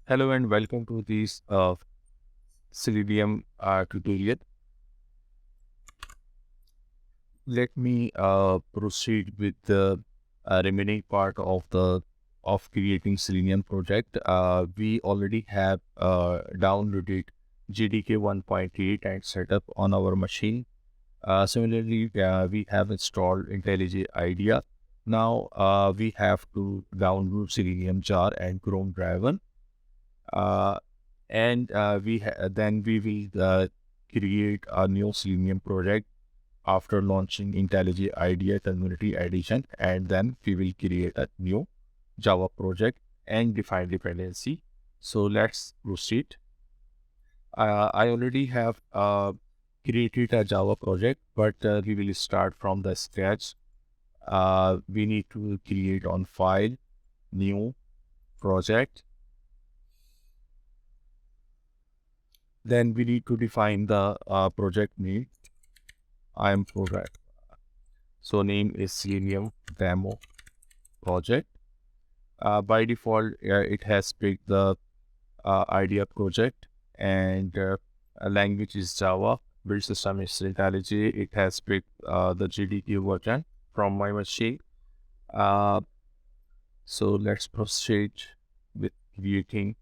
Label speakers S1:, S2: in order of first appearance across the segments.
S1: Hello and welcome to this Selenium tutorial. Let me proceed with the remaining part of the creating Selenium project. We already have downloaded JDK 1.8 and set up on our machine. Similarly, we have installed IntelliJ IDEA. Now we have to download Selenium.jar and Chrome driver. Uh, and then we will create a new Selenium project after launching IntelliJ IDEA Community Edition, and then we will create a new Java project and define dependency. So let's proceed. I already have created a Java project, but we will start from the scratch. We need to create on file, new project. Then we need to define the project name. I am program. So name is Selenium Demo Project. By default, it has picked the IDEA project, and a language is Java. Build system is IntelliJ. It has picked the GDK version from my machine. So let's proceed with creating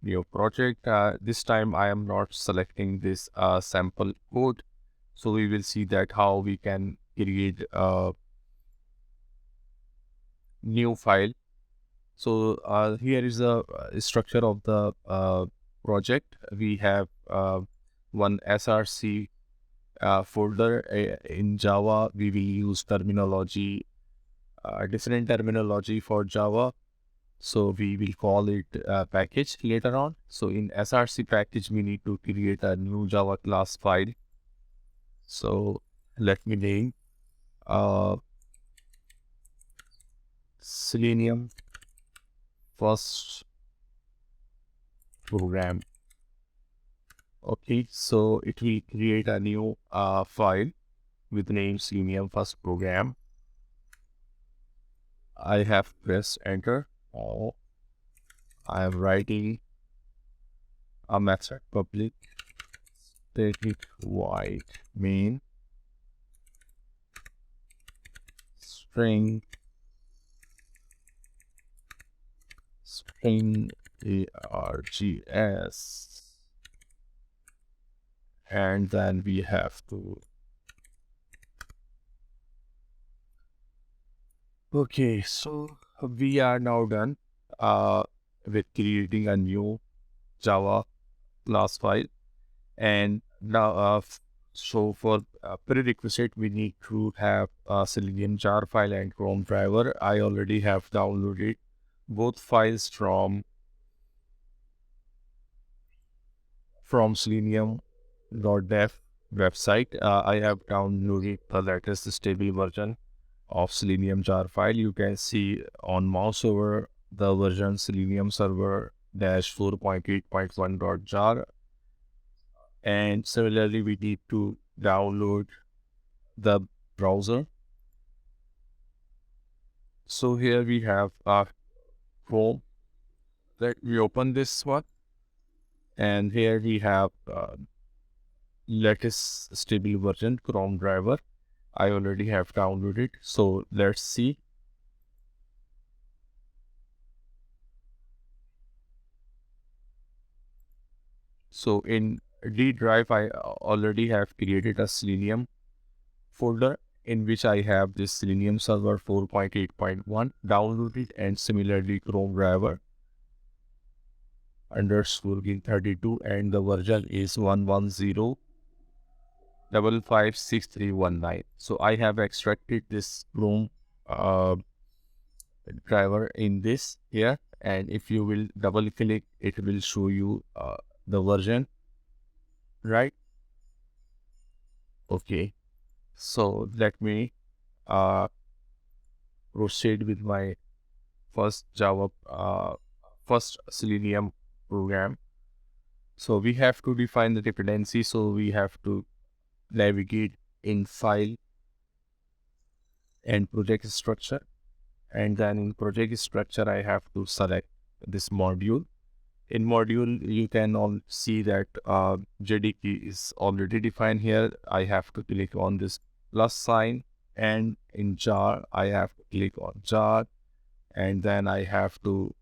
S1: new project. This time I am not selecting this sample code. So we will see that how we can create a new file. So here is the structure of the project. We have one SRC folder. In Java, we will use terminology, different terminology for Java. So we will call it package later on. So in SRC package, we need to create a new Java class file. So let me name Selenium first program. Okay, so it will create a new file with the name Selenium first program. I have pressed enter. Oh, I am writing a method public static void main string args, and then we have to. Okay, so we are now done with creating a new Java class file, and now so for prerequisite we need to have a Selenium.jar file and Chrome driver. I already have downloaded both files from Selenium.dev website. I have downloaded the latest stable version of Selenium.jar file. You can see on mouse over the version Selenium server -4.8.1.jar, and similarly we need to download the browser. So here we have Chrome. Let we open this one, and here we have latest stable version Chrome driver. I already have downloaded. So let's see. So in D drive, I already have created a Selenium folder in which I have this Selenium server 4.8.1 downloaded, and similarly Chrome driver _gin32, and the version is 110.556319. So I have extracted this Chrome driver in this here, and if you will double click, it will show you the version, right? Okay, so let me proceed with my first first Selenium program. So we have to define the dependency. So we have to navigate in file and project structure, and then in project structure I have to select this module. In module, you can all see that JD key is already defined here. I have to click on this plus sign, and in jar, I have to click on jar, and then I have to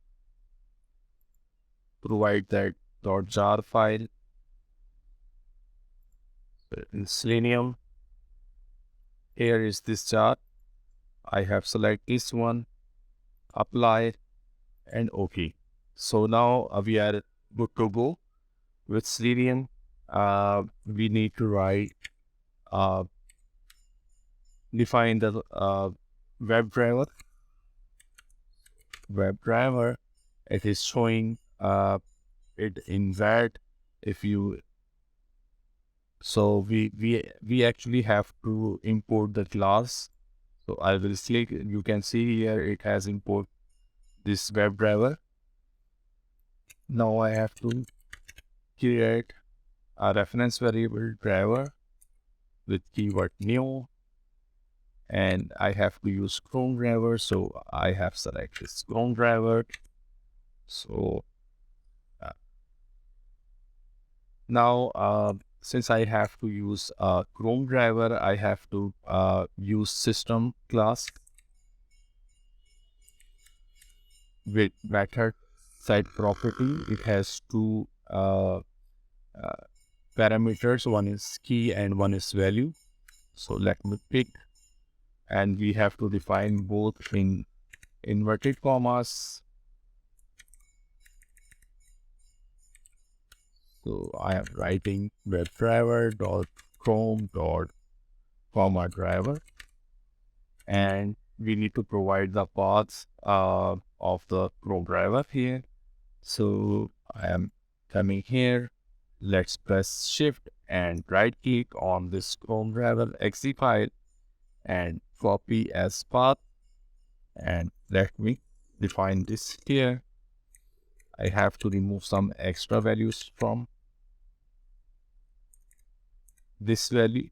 S1: provide that .jar file. In Selenium, here is this jar. I have select this one, apply, and OK. So now we are good to go with Selenium. We need to write, define the web driver. It is showing it in red. If you we actually have to import the class. So I will select. You can see here it has import this web driver. Now I have to create a reference variable driver with keyword new, and I have to use Chrome driver. So I have selected this Chrome driver. So now since I have to use Chrome driver, I have to use system class with method set property. It has two parameters. One is key and one is value. So let me pick, and we have to define both in inverted commas. So I am writing webdriver.chrome.comma-driver, and we need to provide the paths of the Chrome driver here. So I am coming here. Let's press Shift and right click on this Chrome driver exe file and copy as path. And let me define this here. I have to remove some extra values from this value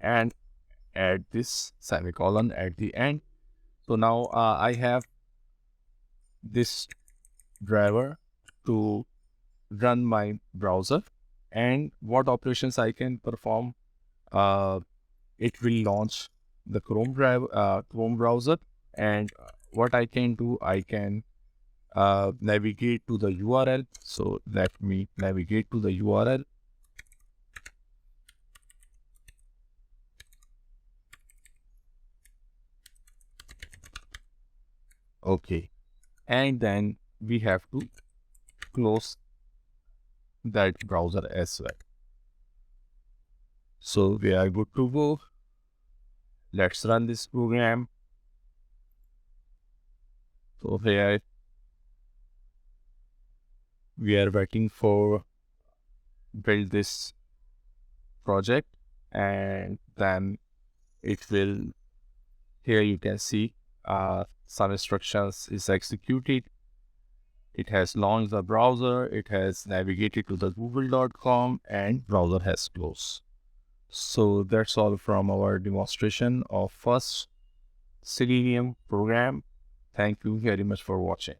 S1: and add this semicolon at the end. So now I have this driver to run my browser, and what operations I can perform. It will launch the Chrome browser, and what I can do, I can navigate to the URL. So let me navigate to the URL. Okay, and then we have to close that browser as well. So we are good to go. Let's run this program. So here we are waiting for build this project, and then it will, here you can see some instructions is executed. It has launched the browser, it has navigated to the google.com, and browser has closed. So that's all from our demonstration of first Selenium program. Thank you very much for watching.